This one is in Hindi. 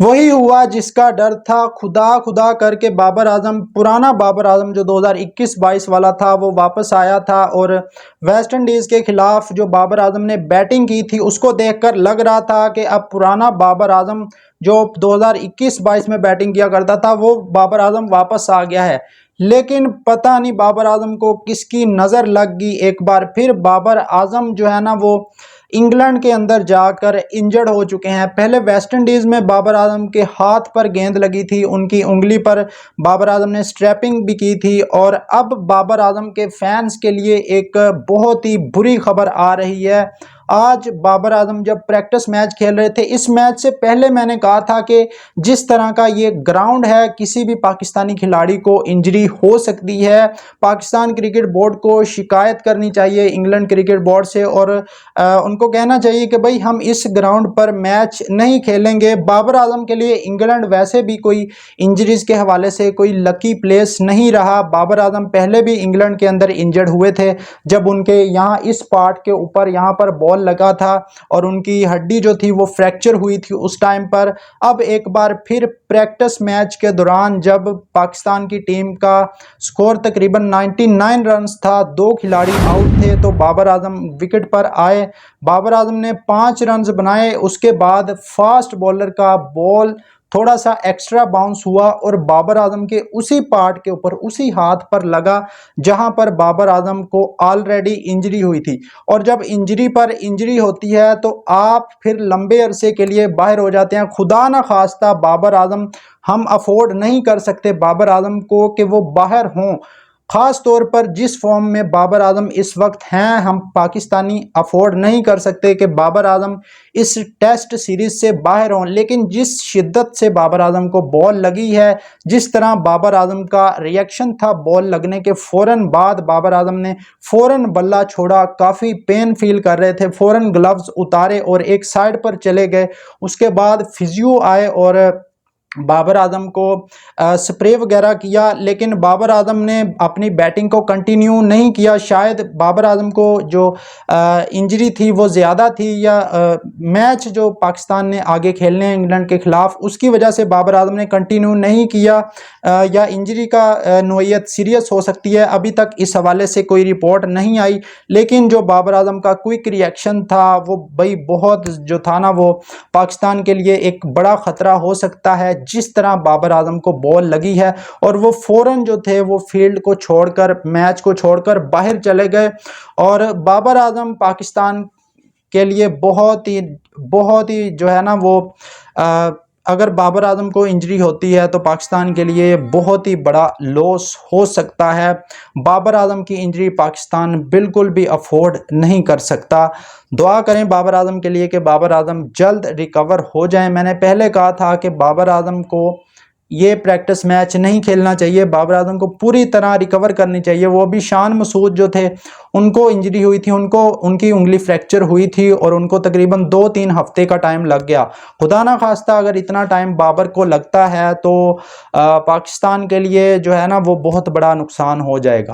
वही हुआ जिसका डर था। खुदा खुदा करके बाबर आजम, पुराना बाबर आजम जो 2021-22 वाला था, वो वापस आया था। और वेस्ट इंडीज़ के खिलाफ जो बाबर आजम ने बैटिंग की थी उसको देखकर लग रहा था कि अब पुराना बाबर आजम जो 2021-22 में बैटिंग किया करता था वो बाबर आजम वापस आ गया है। लेकिन पता नहीं बाबर आजम को किसकी नज़र लग गई, एक बार फिर बाबर आजम जो है ना वो इंग्लैंड के अंदर जाकर इंजर्ड हो चुके हैं। पहले वेस्ट इंडीज़ में बाबर आजम के हाथ पर गेंद लगी थी, उनकी उंगली पर बाबर आजम ने स्ट्रैपिंग भी की थी। और अब बाबर आजम के फैंस के लिए एक बहुत ही बुरी खबर आ रही है। आज बाबर आजम जब प्रैक्टिस मैच खेल रहे थे, इस मैच से पहले मैंने कहा था कि जिस तरह का ये ग्राउंड है किसी भी पाकिस्तानी खिलाड़ी को इंजरी हो सकती है। पाकिस्तान क्रिकेट बोर्ड को शिकायत करनी चाहिए इंग्लैंड क्रिकेट बोर्ड से, और उनको कहना चाहिए कि भाई हम इस ग्राउंड पर मैच नहीं खेलेंगे। बाबर आजम के लिए इंग्लैंड वैसे भी कोई इंजरीज के हवाले से कोई लकी प्लेस नहीं रहा। बाबर आजम पहले भी इंग्लैंड के अंदर इंजर्ड हुए थे, जब उनके यहाँ इस पार्ट के ऊपर यहाँ पर बॉल लगा था और उनकी हड्डी जो थी वो फ्रैक्चर हुई थी उस टाइम पर। अब एक बार फिर प्रैक्टिस मैच के दौरान जब पाकिस्तान की टीम का स्कोर तकरीबन 99 रन्स था, 2 खिलाड़ी आउट थे, तो बाबर आजम विकेट पर आए। बाबर आजम ने 5 रन्स बनाए। उसके बाद फास्ट बॉलर का बॉल थोड़ा सा एक्स्ट्रा बाउंस हुआ और बाबर आजम के उसी पार्ट के ऊपर, उसी हाथ पर लगा जहां पर बाबर आजम को ऑलरेडी इंजरी हुई थी। और जब इंजरी पर इंजरी होती है तो आप फिर लंबे अरसे के लिए बाहर हो जाते हैं। खुदा ना खास्ता बाबर आजम, हम अफोर्ड नहीं कर सकते बाबर आजम को कि वो बाहर हों। ख़ास तौर पर जिस फॉर्म में बाबर आजम इस वक्त हैं, हम पाकिस्तानी अफोर्ड नहीं कर सकते कि बाबर आजम इस टेस्ट सीरीज़ से बाहर हों। लेकिन जिस शिद्दत से बाबर आजम को बॉल लगी है, जिस तरह बाबर आजम का रिएक्शन था बॉल लगने के फ़ौरन बाद, बाबर आजम ने फ़ौरन बल्ला छोड़ा, काफ़ी पेन फील कर रहे थे, फ़ौरन ग्लव्स उतारे और एक साइड पर चले गए। उसके बाद फिजियो आए और बाबर आजम को स्प्रे वगैरह किया, लेकिन बाबर आजम ने अपनी बैटिंग को कंटिन्यू नहीं किया। शायद बाबर आजम को जो इंजरी थी वो ज़्यादा थी, या मैच जो पाकिस्तान ने आगे खेलने हैं इंग्लैंड के ख़िलाफ़ उसकी वजह से बाबर आजम ने कंटिन्यू नहीं किया, या इंजरी का नोयत सीरियस हो सकती है। अभी तक इस हवाले से कोई रिपोर्ट नहीं आई। लेकिन जो बाबर आजम का क्विक रिएक्शन था वो भाई बहुत जो था ना वो पाकिस्तान के लिए एक बड़ा ख़तरा हो सकता है। जिस तरह बाबर आजम को बॉल लगी है और वो फ़ौरन जो थे वो फील्ड को छोड़कर, मैच को छोड़कर बाहर चले गए। और बाबर आजम पाकिस्तान के लिए बहुत ही जो है ना वो अगर बाबर आजम को इंजरी होती है तो पाकिस्तान के लिए बहुत ही बड़ा लॉस हो सकता है। बाबर आजम की इंजरी पाकिस्तान बिल्कुल भी अफोर्ड नहीं कर सकता। दुआ करें बाबर आजम के लिए कि बाबर आजम जल्द रिकवर हो जाएं। मैंने पहले कहा था कि बाबर आजम को ये प्रैक्टिस मैच नहीं खेलना चाहिए, बाबर आजम को पूरी तरह रिकवर करनी चाहिए। वो भी शान मसूद जो थे उनको इंजरी हुई थी, उनको उनकी उंगली फ्रैक्चर हुई थी और उनको तकरीबन 2-3 हफ्ते का टाइम लग गया। खुदा ना खास्ता अगर इतना टाइम बाबर को लगता है तो पाकिस्तान के लिए जो है ना वो बहुत बड़ा नुकसान हो जाएगा।